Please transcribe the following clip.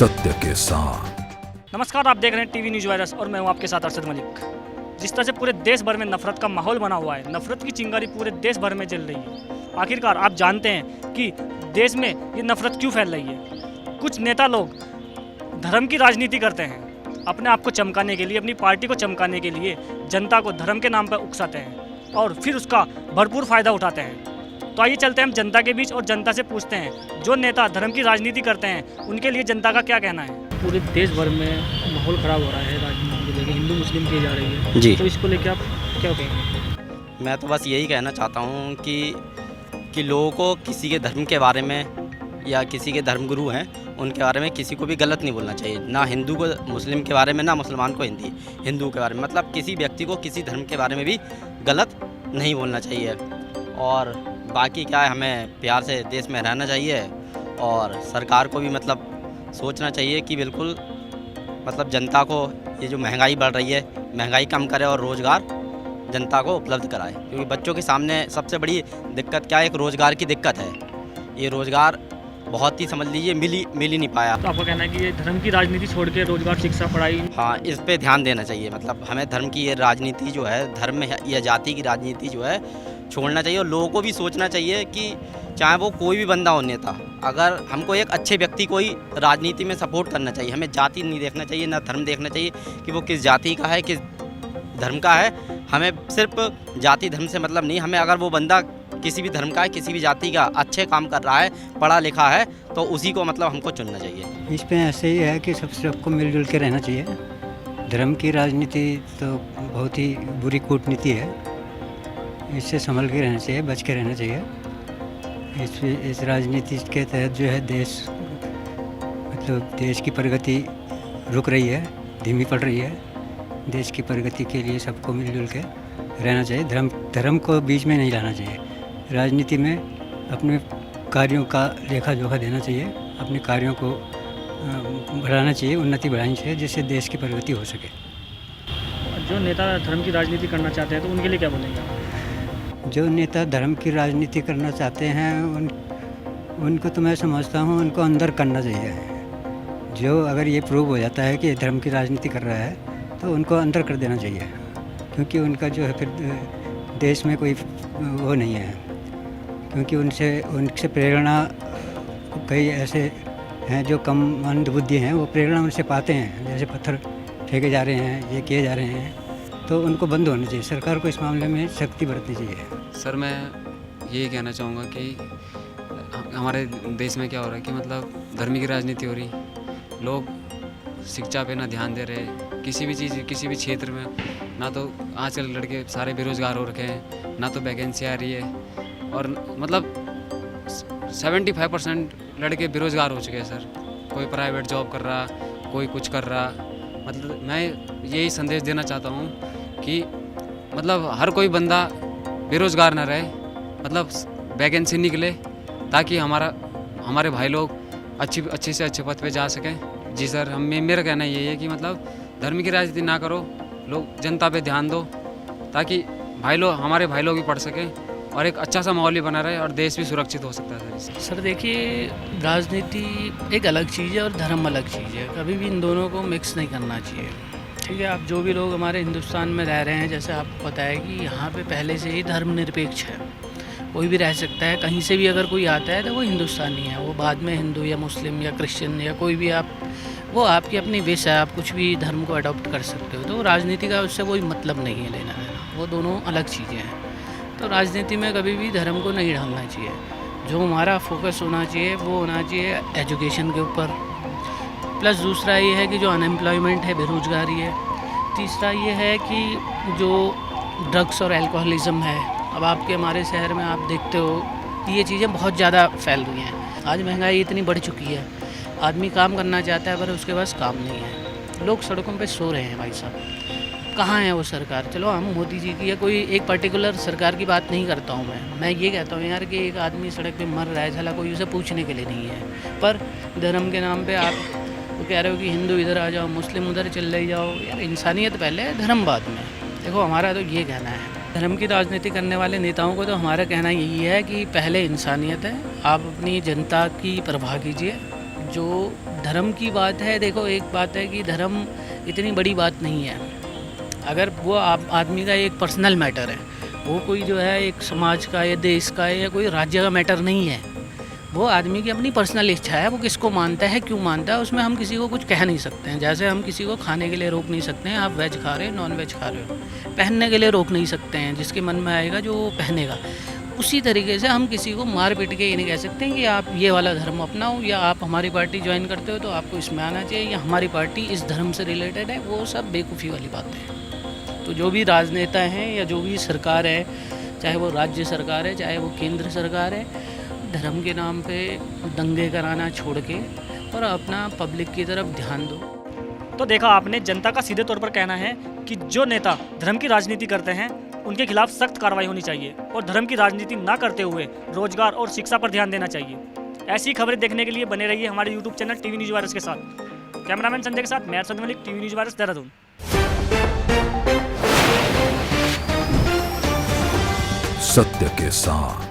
सत्य के साथ। नमस्कार, आप देख रहे हैं टीवी न्यूज़ वायरस और मैं हूं आपके साथ अरशद मलिक। जिस तरह से पूरे देश भर में नफरत का माहौल बना हुआ है, नफरत की चिंगारी पूरे देश भर में जल रही है। आखिरकार आप जानते हैं कि देश में ये नफरत क्यों फैल रही है। कुछ नेता लोग धर्म की राजनीति करते हैं, अपने आप को चमकाने के लिए, अपनी पार्टी को चमकाने के लिए जनता को धर्म के नाम पर उकसाते हैं और फिर उसका भरपूर फ़ायदा उठाते हैं। तो आइए चलते हैं हम जनता के बीच और जनता से पूछते हैं, जो नेता धर्म की राजनीति करते हैं उनके लिए जनता का क्या कहना है। पूरे देश भर में माहौल ख़राब हो रहा है राजनीति को लेकर, हिंदू मुस्लिम की जा रही है जी। तो इसको लेकर आप क्या कहेंगे। मैं तो बस यही कहना चाहता हूँ कि लोगों को किसी के धर्म के बारे में या किसी के धर्मगुरु हैं उनके बारे में किसी को भी गलत नहीं बोलना चाहिए। ना हिंदू को मुस्लिम के बारे में, ना मुसलमान को हिंदू के बारे में, मतलब किसी व्यक्ति को किसी धर्म के बारे में भी गलत नहीं बोलना चाहिए। और बाकी क्या है, हमें प्यार से देश में रहना चाहिए और सरकार को भी मतलब सोचना चाहिए कि बिल्कुल मतलब जनता को ये जो महंगाई बढ़ रही है, महंगाई कम करे और रोज़गार जनता को उपलब्ध कराए। क्योंकि बच्चों के सामने सबसे बड़ी दिक्कत क्या है, एक रोज़गार की दिक्कत है। ये रोज़गार बहुत ही समझ लीजिए मिल ही नहीं पाया। तो आपका कहना है कि ये धर्म की राजनीति छोड़ के रोजगार, शिक्षा, पढ़ाई, हाँ, इस पे ध्यान देना चाहिए। मतलब हमें धर्म की ये राजनीति जो है, धर्म या जाति की राजनीति जो है छोड़ना चाहिए और लोगों को भी सोचना चाहिए कि चाहे वो कोई भी बंदा हो, नेता, अगर हमको एक अच्छे व्यक्ति को ही राजनीति में सपोर्ट करना चाहिए। हमें जाति नहीं देखना चाहिए, ना धर्म देखना चाहिए कि वो किस जाति का है, किस धर्म का है। हमें सिर्फ जाति धर्म से मतलब नहीं, हमें अगर वो बंदा किसी भी धर्म का है, किसी भी जाति का, अच्छे काम कर रहा है, पढ़ा लिखा है, तो उसी को मतलब हमको चुनना चाहिए। इस पे ऐसे ही है कि सबको मिलजुल के रहना चाहिए। धर्म की राजनीति तो बहुत ही बुरी कूटनीति है, इससे संभल के रहना चाहिए, बच के रहना चाहिए। इस राजनीति के तहत जो है देश की प्रगति रुक रही है, धीमी पड़ रही है। देश की प्रगति के लिए सबको मिलजुल के रहना चाहिए। धर्म को बीच में नहीं लाना चाहिए। राजनीति में अपने कार्यों का लेखा जोखा देना चाहिए, अपने कार्यों को बढ़ाना चाहिए, उन्नति बढ़ानी चाहिए, जिससे देश की प्रगति हो सके। जो नेता धर्म की राजनीति करना चाहते हैं तो उनके लिए क्या बोलेंगे। जो नेता धर्म की राजनीति करना चाहते हैं उनको तो मैं समझता हूँ उनको अंदर करना चाहिए। जो अगर ये प्रूव हो जाता है कि धर्म की राजनीति कर रहा है तो उनको अंदर कर देना चाहिए, क्योंकि उनका जो है फिर देश में कोई वो नहीं है। क्योंकि उनसे प्रेरणा कई ऐसे हैं जो कम मंदबुद्धि हैं, वो प्रेरणा उनसे पाते हैं। जैसे पत्थर फेंके जा रहे हैं, ये किए जा रहे हैं, तो उनको बंद होना चाहिए। सरकार को इस मामले में सख्ती बरतनी चाहिए। सर, मैं यही कहना चाहूँगा कि हमारे देश में क्या हो रहा है कि मतलब धर्म की राजनीति हो रही, लोग शिक्षा पे ना ध्यान दे रहे, किसी भी चीज़, किसी भी क्षेत्र में ना। तो आजकल लड़के सारे बेरोज़गार हो रखे हैं, ना तो वैकेंसी आ रही है और मतलब 75% लड़के बेरोज़गार हो चुके हैं सर। कोई प्राइवेट जॉब कर रहा, कोई कुछ कर रहा। मतलब मैं यही संदेश देना चाहता हूँ कि मतलब हर कोई बंदा बेरोज़गार ना रहे, मतलब वैकेंसी निकले ताकि हमारे भाई लोग अच्छे से अच्छे पद पे जा सकें। जी सर, मेरा कहना यही है कि मतलब धर्म की राजनीति ना करो, लोग जनता पे ध्यान दो ताकि हमारे भाई लोग भी पढ़ सकें और एक अच्छा सा माहौल भी बना रहे और देश भी सुरक्षित हो सकता है सर। देखिए, राजनीति एक अलग चीज़ है और धर्म अलग चीज़ है। कभी भी इन दोनों को मिक्स नहीं करना चाहिए। ठीक है, आप जो भी लोग हमारे हिंदुस्तान में रह रहे हैं, जैसे आपको पता है कि यहाँ पे पहले से ही धर्मनिरपेक्ष है, कोई भी रह सकता है। कहीं से भी अगर कोई आता है तो वो हिंदुस्तानी है, वो बाद में हिंदू या मुस्लिम या क्रिश्चियन या कोई भी वो आपकी अपनी विश है, आप कुछ भी धर्म को अडॉप्ट कर सकते हो। तो राजनीति का उससे कोई मतलब नहीं है लेना देना, वो दोनों अलग चीज़ें हैं। तो राजनीति में कभी भी धर्म को नहीं डालना चाहिए। जो हमारा फोकस होना चाहिए वो होना चाहिए एजुकेशन के ऊपर। प्लस दूसरा ये है कि जो अनएम्प्लॉयमेंट है, बेरोज़गारी है। तीसरा ये है कि जो ड्रग्स और अल्कोहलिज्म है, अब आपके हमारे शहर में आप देखते हो कि ये चीज़ें बहुत ज़्यादा फैल रही हैं। आज महंगाई इतनी बढ़ चुकी है, आदमी काम करना चाहता है पर उसके पास काम नहीं है। लोग सड़कों पे सो रहे हैं भाई साहब। कहाँ है वो सरकार। चलो हम मोदी जी की या कोई एक पर्टिकुलर सरकार की बात नहीं करता हूँ मैं ये कहता हूँ यार कि एक आदमी सड़क पे मर रहा है, साला कोई उसे पूछने के लिए नहीं है। पर धर्म के नाम पे आप तो कह रहे हो कि हिंदू इधर आ जाओ, मुस्लिम उधर चल रही जाओ। यार इंसानियत पहले है, धर्म बाद में। देखो हमारा तो ये कहना है, धर्म की राजनीति करने वाले नेताओं को तो हमारा कहना यही है कि पहले इंसानियत है, आप अपनी जनता की परवाह कीजिए। जो धर्म की बात है, देखो एक बात है कि धर्म इतनी बड़ी बात नहीं है। अगर वो आदमी का एक पर्सनल मैटर है, वो कोई जो है एक समाज का या देश का या कोई राज्य का मैटर नहीं है। वो आदमी की अपनी पर्सनल इच्छा है, वो किसको मानता है, क्यों मानता है, उसमें हम किसी को कुछ कह नहीं सकते हैं। जैसे हम किसी को खाने के लिए रोक नहीं सकते हैं, आप वेज खा रहे हो नॉन वेज खा रहे हो, पहनने के लिए रोक नहीं सकते हैं, जिसके मन में आएगा जो वो पहनेगा। उसी तरीके से हम किसी को मार पीट के ये नहीं कह सकते हैं कि आप ये वाला धर्म अपनाओ, या आप हमारी पार्टी ज्वाइन करते हो तो आपको इसमें आना चाहिए, या हमारी पार्टी इस धर्म से रिलेटेड है। वो सब बेवकूफ़ी वाली बातें हैं। तो जो भी राजनेता हैं या जो भी सरकार है, चाहे वो राज्य सरकार है चाहे वो केंद्र सरकार है, धर्म के नाम पे दंगे कराना छोड़ के और अपना पब्लिक की तरफ ध्यान दो। तो देखा आपने, जनता का सीधे तौर पर कहना है कि जो नेता धर्म की राजनीति करते हैं उनके खिलाफ सख्त कार्रवाई होनी चाहिए और धर्म की राजनीति ना करते हुए रोजगार और शिक्षा पर ध्यान देना चाहिए। ऐसी खबरें देखने के लिए बने रहिए हमारे YouTube channel TV news virus के साथ। कैमरामैन संजय के साथ मैं Arshad Malik, TV news virus, Dehradun. सत्य के साथ।